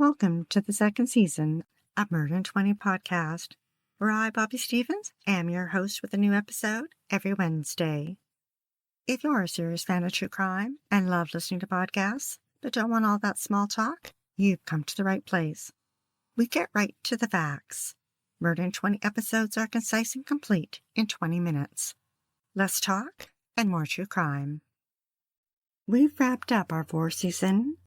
welcome to the second season of Murder in 20 podcast, where I, Bobby Stevens, am your host with a new episode every Wednesday. If you're a serious fan of true crime and love listening to podcasts, but don't want all that small talk, you've come to the right place. We get right to the facts. Murder in 20 episodes are concise and complete in 20 minutes. Less talk and more true crime. We've wrapped up our fourth season.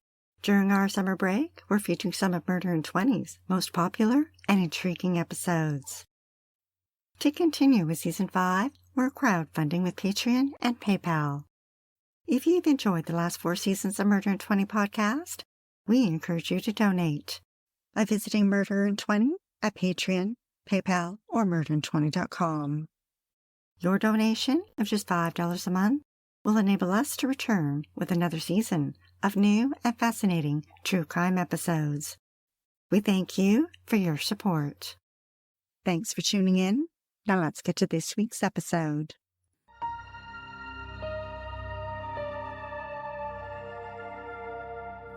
During our summer break, we're featuring some of Murder in 20's most popular and intriguing episodes. To continue with Season 5, we're crowdfunding with Patreon and PayPal. If you've enjoyed the last 4 seasons of Murder in 20 podcast, we encourage you to donate by visiting Murder in 20 at Patreon, PayPal, or murderin20.com. Your donation of just $5 a month will enable us to return with another season of new and fascinating true crime episodes. We thank you for your support. Thanks for tuning in. Now let's get to this week's episode.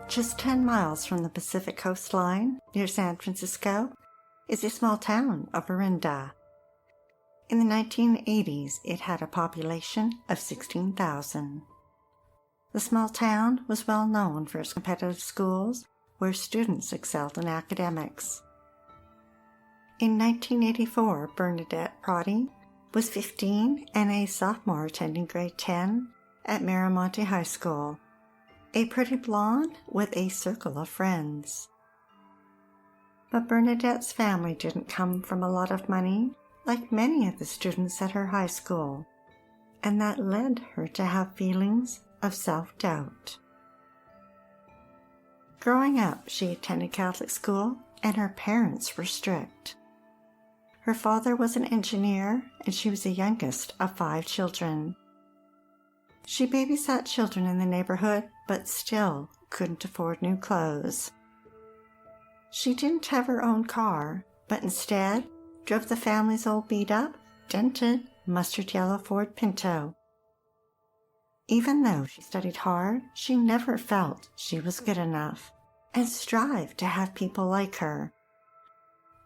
Just 10 miles from the Pacific coastline near San Francisco is a small town of Orinda. In the 1980s, it had a population of 16,000. The small town was well known for its competitive schools where students excelled in academics. In 1984, Bernadette Proddy was 15 and a sophomore attending grade 10 at Miramonte High School, a pretty blonde with a circle of friends. But Bernadette's family didn't come from a lot of money, like many of the students at her high school, and that led her to have feelings of self-doubt. Growing up, she attended Catholic school, and her parents were strict. Her father was an engineer, and she was the youngest of 5 children. She babysat children in the neighborhood, but still couldn't afford new clothes. She didn't have her own car, but instead drove the family's old beat-up, dented, mustard yellow Ford Pinto. Even though she studied hard, she never felt she was good enough and strived to have people like her.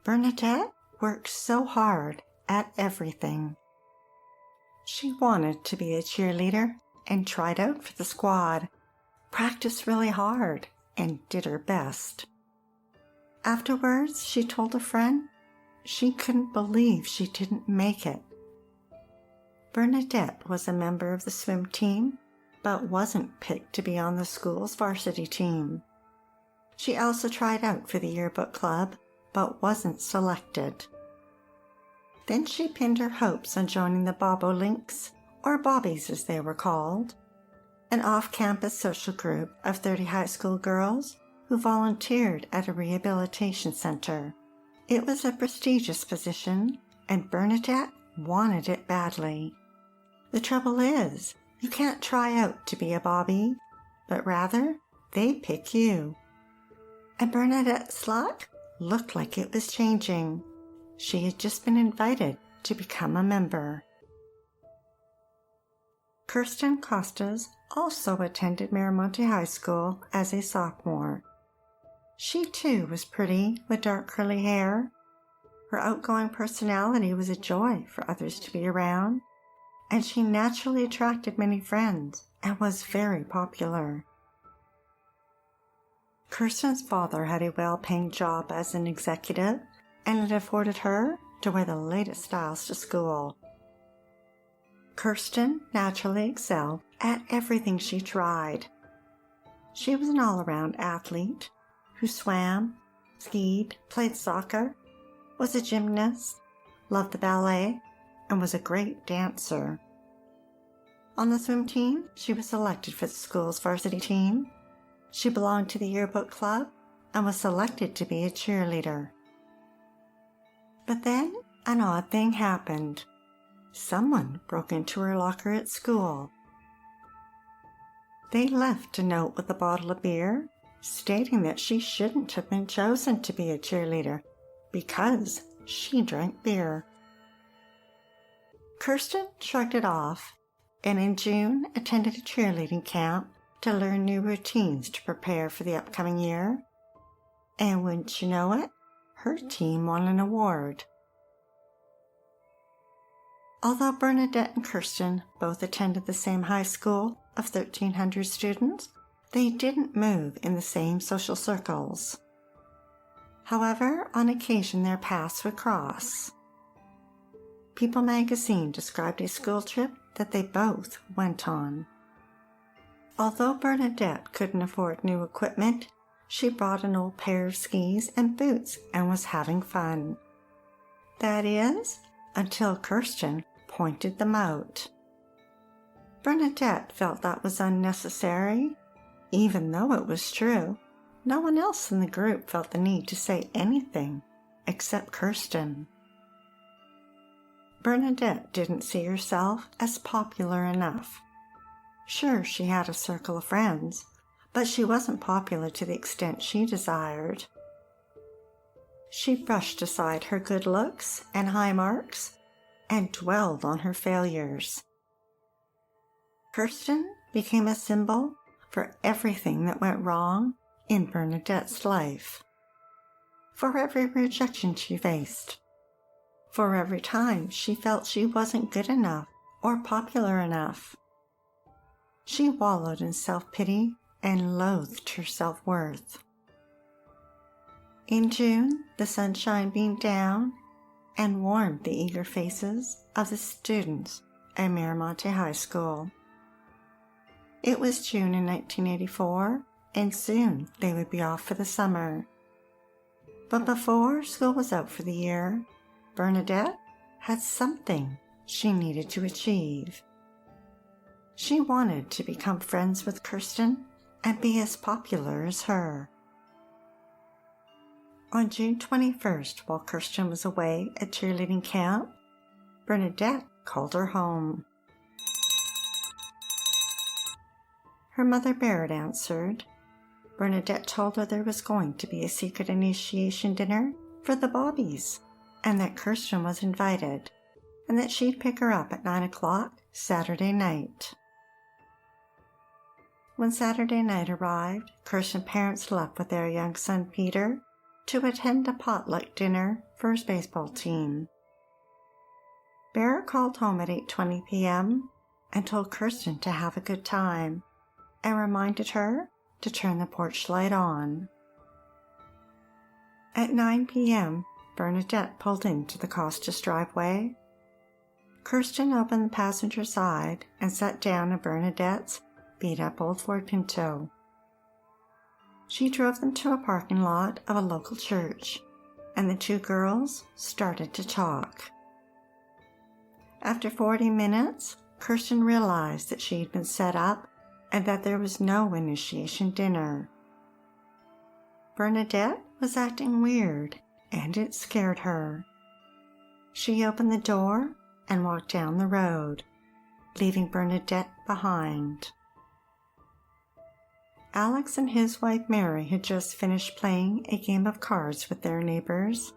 Bernadette worked so hard at everything. She wanted to be a cheerleader and tried out for the squad, practiced really hard, and did her best. Afterwards, she told a friend she couldn't believe she didn't make it. Bernadette was a member of the swim team, but wasn't picked to be on the school's varsity team. She also tried out for the yearbook club, but wasn't selected. Then she pinned her hopes on joining the Bobolinks, or Bobbies as they were called, an off-campus social group of 30 high school girls who volunteered at a rehabilitation center. It was a prestigious position, and Bernadette wanted it badly. The trouble is, you can't try out to be a Bobby, but rather, they pick you. And Bernadette's luck looked like it was changing. She had just been invited to become a member. Kirsten Costas also attended Miramonte High School as a sophomore. She too was pretty with dark curly hair. Her outgoing personality was a joy for others to be around, and she naturally attracted many friends and was very popular. Kirsten's father had a well-paying job as an executive, and it afforded her to wear the latest styles to school. Kirsten naturally excelled at everything she tried. She was an all-around athlete who swam, skied, played soccer, was a gymnast, loved the ballet, and was a great dancer. On the swim team, she was selected for the school's varsity team. She belonged to the yearbook club and was selected to be a cheerleader. But then an odd thing happened. Someone broke into her locker at school. They left a note with a bottle of beer stating that she shouldn't have been chosen to be a cheerleader because she drank beer. Kirsten shrugged it off, and in June attended a cheerleading camp to learn new routines to prepare for the upcoming year. And wouldn't you know it, her team won an award. Although Bernadette and Kirsten both attended the same high school of 1,300 students, they didn't move in the same social circles. However, on occasion their paths would cross. People magazine described a school trip that they both went on. Although Bernadette couldn't afford new equipment, she brought an old pair of skis and boots and was having fun. That is, until Kirsten pointed them out. Bernadette felt that was unnecessary. Even though it was true, no one else in the group felt the need to say anything except Kirsten. Bernadette didn't see herself as popular enough. Sure, she had a circle of friends, but she wasn't popular to the extent she desired. She brushed aside her good looks and high marks and dwelled on her failures. Kirsten became a symbol for everything that went wrong in Bernadette's life. For every rejection she faced. For every time she felt she wasn't good enough or popular enough. She wallowed in self-pity and loathed her self-worth. In June, the sunshine beamed down and warmed the eager faces of the students at Miramonte High School. It was June in 1984, and soon they would be off for the summer. But before school was out for the year, Bernadette had something she needed to achieve. She wanted to become friends with Kirsten and be as popular as her. On June 21st, while Kirsten was away at cheerleading camp, Bernadette called her home. Her mother Barrett answered. Bernadette told her there was going to be a secret initiation dinner for the Bobbies, and that Kirsten was invited, and that she'd pick her up at 9 o'clock Saturday night. When Saturday night arrived, Kirsten's parents left with their young son Peter to attend a potluck dinner for his baseball team. Barrett called home at 8:20 p.m. and told Kirsten to have a good time, and reminded her to turn the porch light on. At 9 p.m., Bernadette pulled into the Costas driveway. Kirsten opened the passenger side and sat down in Bernadette's beat-up old Ford Pinto. She drove them to a parking lot of a local church, and the two girls started to talk. After 40 minutes, Kirsten realized that she had been set up and that there was no initiation dinner. Bernadette was acting weird, and it scared her. She opened the door and walked down the road, leaving Bernadette behind. Alex and his wife Mary had just finished playing a game of cards with their neighbors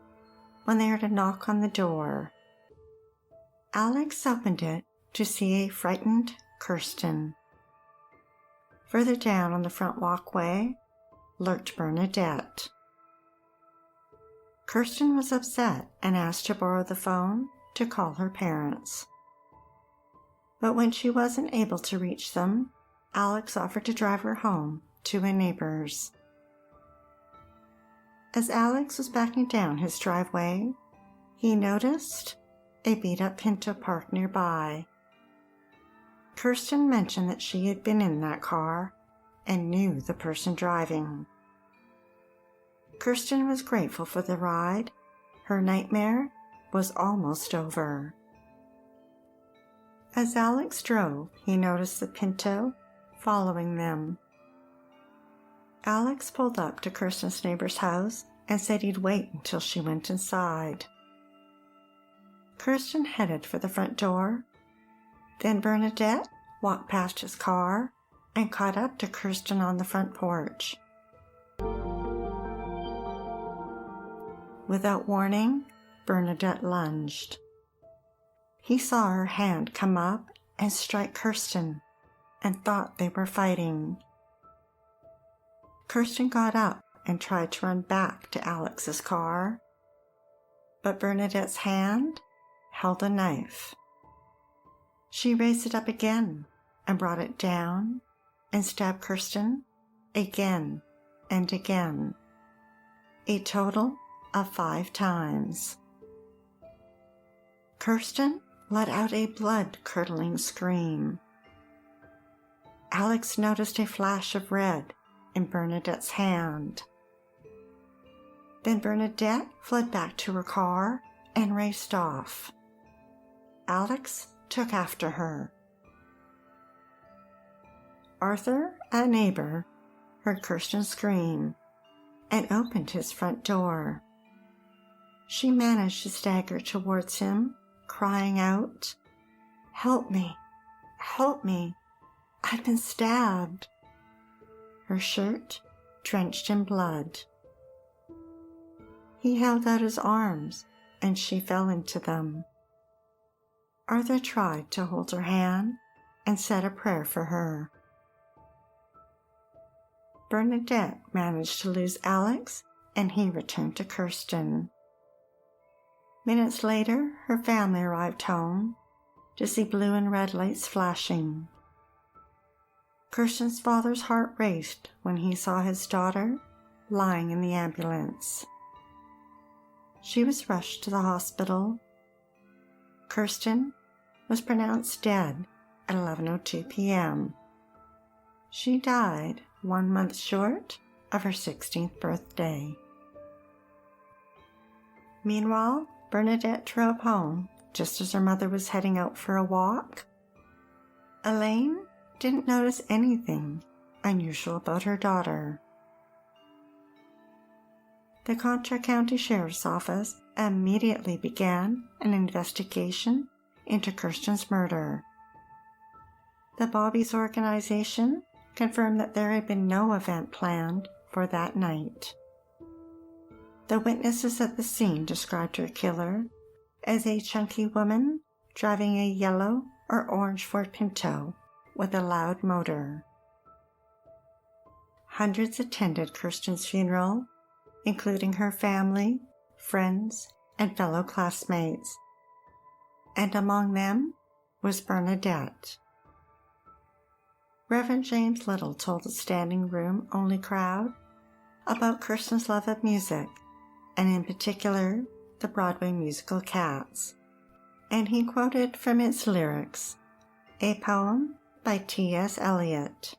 when they heard a knock on the door. Alex opened it to see a frightened Kirsten. Further down on the front walkway lurked Bernadette. Kirsten was upset and asked to borrow the phone to call her parents. But when she wasn't able to reach them, Alex offered to drive her home to a neighbor's. As Alex was backing down his driveway, he noticed a beat-up Pinto parked nearby. Kirsten mentioned that she had been in that car and knew the person driving. Kirsten was grateful for the ride. Her nightmare was almost over. As Alex drove, he noticed the Pinto following them. Alex pulled up to Kirsten's neighbor's house and said he'd wait until she went inside. Kirsten headed for the front door. Then Bernadette walked past his car and caught up to Kirsten on the front porch. Without warning, Bernadette lunged. He saw her hand come up and strike Kirsten and thought they were fighting. Kirsten got up and tried to run back to Alex's car. But Bernadette's hand held a knife. She raised it up again and brought it down and stabbed Kirsten again and again, a total of 5 times. Kirsten let out a blood-curdling scream. Alex noticed a flash of red in Bernadette's hand. Then Bernadette fled back to her car and raced off. Alex took after her. Arthur, a neighbor, heard Kirsten scream and opened his front door. She managed to stagger towards him, crying out, "Help me! Help me! I've been stabbed!" Her shirt drenched in blood. He held out his arms, and she fell into them. Arthur tried to hold her hand and said a prayer for her. Bernadette managed to lose Alex, and he returned to Kirsten. Minutes later, her family arrived home to see blue and red lights flashing. Kirsten's father's heart raced when he saw his daughter lying in the ambulance. She was rushed to the hospital. Kirsten was pronounced dead at 11:02 p.m. She died 1 month short of her 16th birthday. Meanwhile, Bernadette drove home just as her mother was heading out for a walk. Elaine didn't notice anything unusual about her daughter. The Contra County Sheriff's Office immediately began an investigation into Kirsten's murder. The Bobby's organization confirmed that there had been no event planned for that night. The witnesses at the scene described her killer as a chunky woman driving a yellow or orange Ford Pinto with a loud motor. Hundreds attended Kirsten's funeral, including her family, friends, and fellow classmates. And among them was Bernadette. Reverend James Little told the standing room only crowd about Kirsten's love of music, and in particular the Broadway musical Cats, and he quoted from its lyrics, a poem by T.S. Eliot.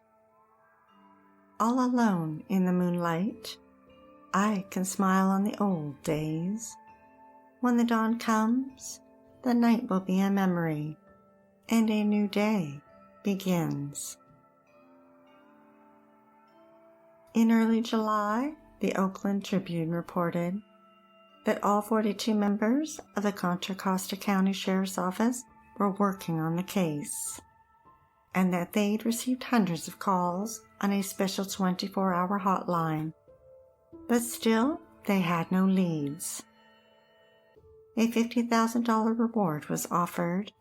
"All alone in the moonlight, I can smile on the old days. When the dawn comes, the night will be a memory, and a new day begins." In early July, the Oakland Tribune reported that all 42 members of the Contra Costa County Sheriff's Office were working on the case, and that they'd received hundreds of calls on a special 24-hour hotline, but still they had no leads. A $50,000 reward was offered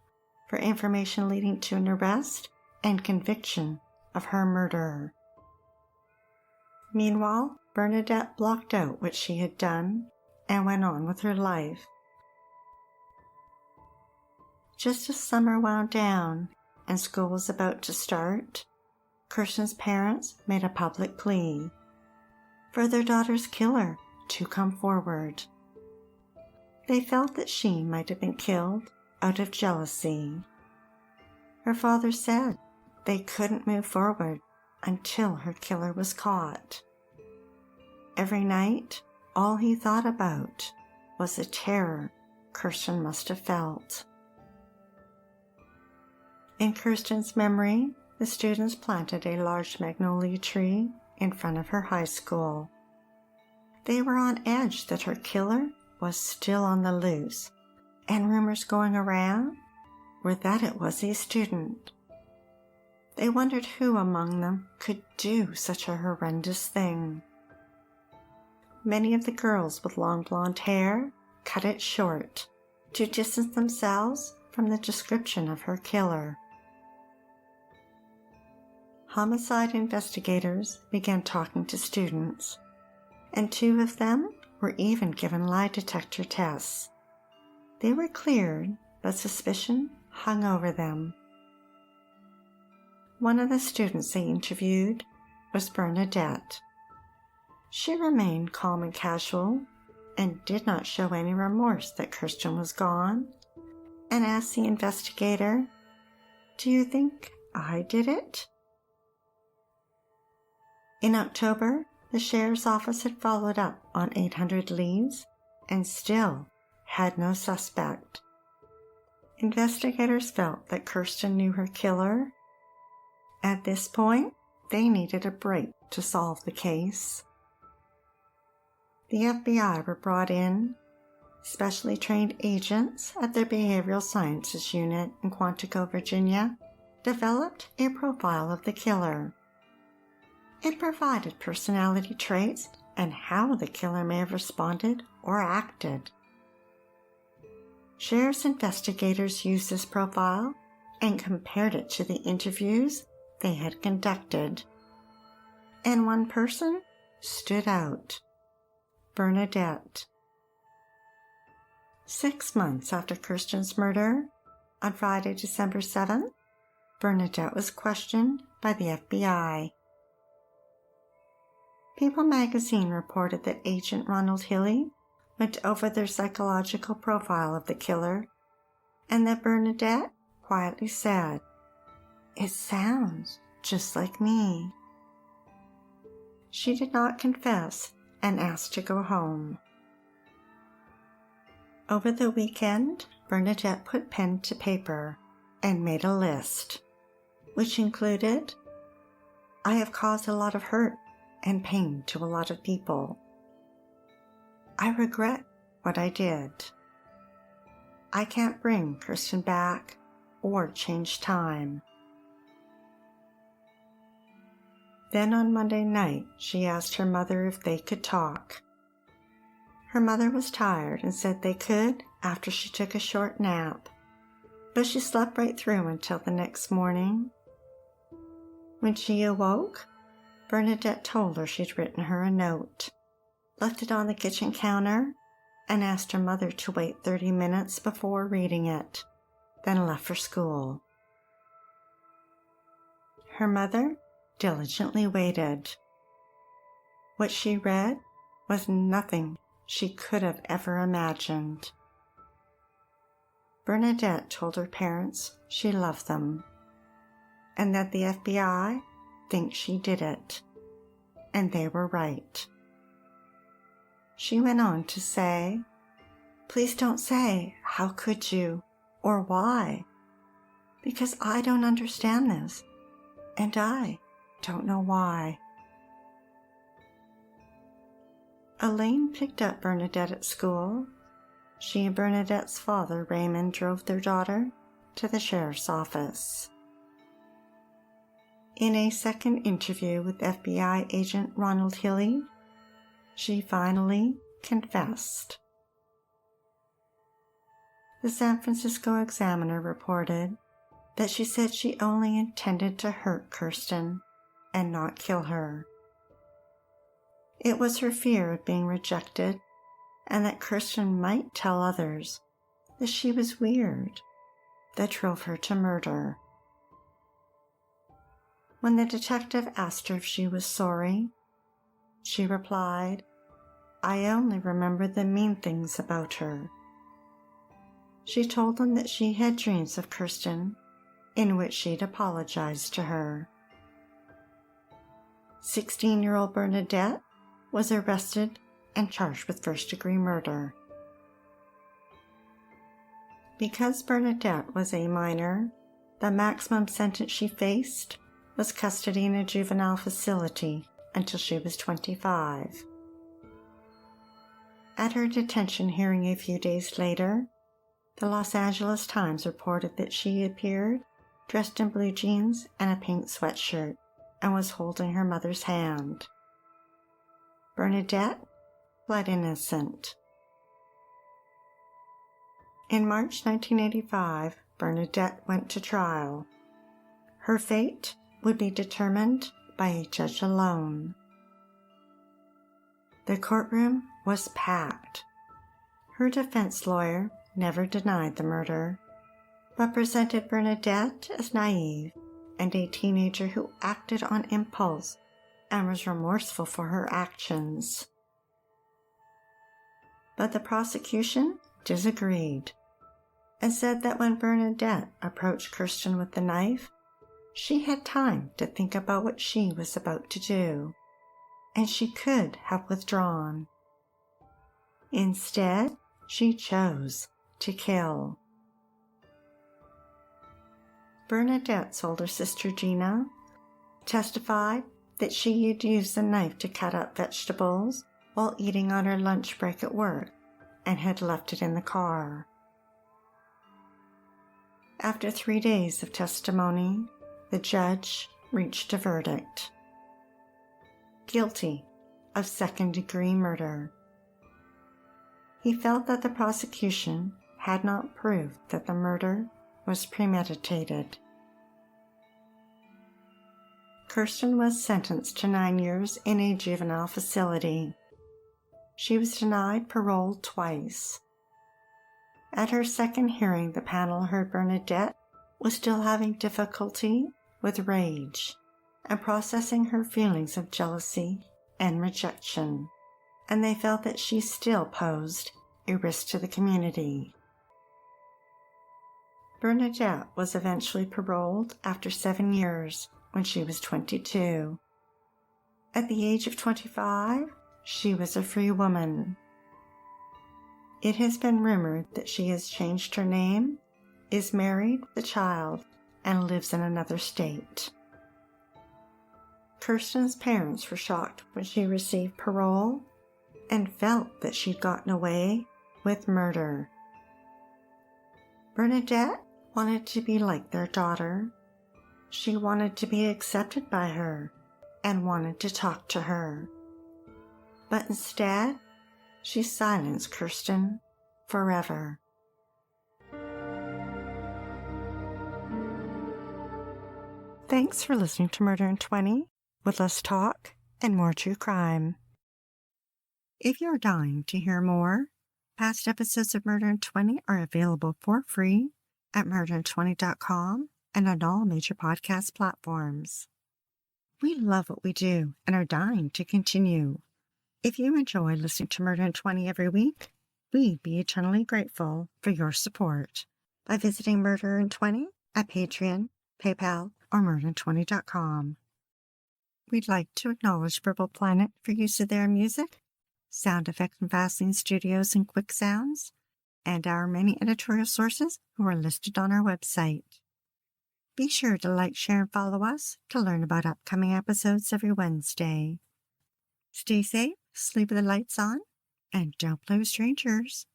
for information leading to an arrest and conviction of her murderer. Meanwhile, Bernadette blocked out what she had done and went on with her life. Just as summer wound down and school was about to start, Kirsten's parents made a public plea for their daughter's killer to come forward. They felt that she might have been killed out of jealousy. Her father said they couldn't move forward until her killer was caught. Every night, all he thought about was the terror Kirsten must have felt. In Kirsten's memory, the students planted a large magnolia tree in front of her high school. They were on edge that her killer was still on the loose, and rumors going around were that it was a student. They wondered who among them could do such a horrendous thing. Many of the girls with long blonde hair cut it short to distance themselves from the description of her killer. Homicide investigators began talking to students, and 2 of them were even given lie detector tests. They were cleared, but suspicion hung over them. One of the students they interviewed was Bernadette. She remained calm and casual and did not show any remorse that Kirsten was gone, and asked the investigator, "Do you think I did it?" In October, the sheriff's office had followed up on 800 leads and still had no suspect. Investigators felt that Kirsten knew her killer. At this point, they needed a break to solve the case. The FBI were brought in. Specially trained agents at their Behavioral Sciences Unit in Quantico, Virginia, developed a profile of the killer. It provided personality traits and how the killer may have responded or acted. Sheriff's investigators used this profile and compared it to the interviews they had conducted. And one person stood out: Bernadette. 6 months after Kirsten's murder, on Friday, December 7th, Bernadette was questioned by the FBI. People magazine reported that Agent Ronald Hilly went over their psychological profile of the killer, and that Bernadette quietly said, "It sounds just like me." She did not confess and asked to go home. Over the weekend, Bernadette put pen to paper and made a list, which included, "I have caused a lot of hurt and pain to a lot of people. I regret what I did. I can't bring Kirsten back or change time." Then on Monday night, she asked her mother if they could talk. Her mother was tired and said they could after she took a short nap, but she slept right through until the next morning. When she awoke, Bernadette told her she'd written her a note, left it on the kitchen counter, and asked her mother to wait 30 minutes before reading it, then left for school. Her mother diligently waited. What she read was nothing she could have ever imagined. Bernadette told her parents she loved them, and that the FBI thinks she did it, and they were right. She went on to say, "Please don't say, 'How could you?' or 'Why?' because I don't understand this, and I don't know why." Elaine picked up Bernadette at school. She and Bernadette's father, Raymond, drove their daughter to the sheriff's office. In a second interview with FBI agent Ronald Hilly, she finally confessed. The San Francisco Examiner reported that she said she only intended to hurt Kirsten and not kill her. It was her fear of being rejected and that Kirsten might tell others that she was weird that drove her to murder. When the detective asked her if she was sorry, she replied, "I only remember the mean things about her." She told him that she had dreams of Kirsten in which she'd apologized to her. 16-year-old Bernadette was arrested and charged with first-degree murder. Because Bernadette was a minor, the maximum sentence she faced was custody in a juvenile facility until she was 25. At her detention hearing a few days later, the Los Angeles Times reported that she appeared dressed in blue jeans and a pink sweatshirt and was holding her mother's hand. Bernadette pled innocent. In March 1985, Bernadette went to trial. Her fate would be determined by a judge alone. The courtroom was packed. Her defense lawyer never denied the murder, but presented Bernadette as naive and a teenager who acted on impulse and was remorseful for her actions. But the prosecution disagreed and said that when Bernadette approached Kirsten with the knife, she had time to think about what she was about to do, and she could have withdrawn. Instead, she chose to kill. Bernadette's older sister Gina testified that she had used the knife to cut up vegetables while eating on her lunch break at work and had left it in the car. After 3 days of testimony, the judge reached a verdict: guilty of second-degree murder. He felt that the prosecution had not proved that the murder was premeditated. Kirsten was sentenced to 9 years in a juvenile facility. She was denied parole twice. At her second hearing, the panel heard Bernadette was still having difficulty with rage and processing her feelings of jealousy and rejection, and they felt that she still posed a risk to the community. Bernadette was eventually paroled after 7 years when she was 22. At the age of 25, she was a free woman. It has been rumored that she has changed her name, is married with a child, and lives in another state. Kirsten's parents were shocked when she received parole and felt that she'd gotten away with murder. Bernadette wanted to be like their daughter. She wanted to be accepted by her and wanted to talk to her. But instead, she silenced Kirsten forever. Thanks for listening to Murder in 20, with less talk and more true crime. If you're dying to hear more, past episodes of Murder in 20 are available for free at murderin20.com and on all major podcast platforms. We love what we do and are dying to continue. If you enjoy listening to Murder in 20 every week, we'd be eternally grateful for your support by visiting Murder in 20 at Patreon, PayPal, or murderin20.com. We'd like to acknowledge Purple Planet for use of their music, sound effects from Vaseline Studios and Quick Sounds, and our many editorial sources who are listed on our website. Be sure to like, share, and follow us to learn about upcoming episodes every Wednesday. Stay safe, sleep with the lights on, and don't play with strangers.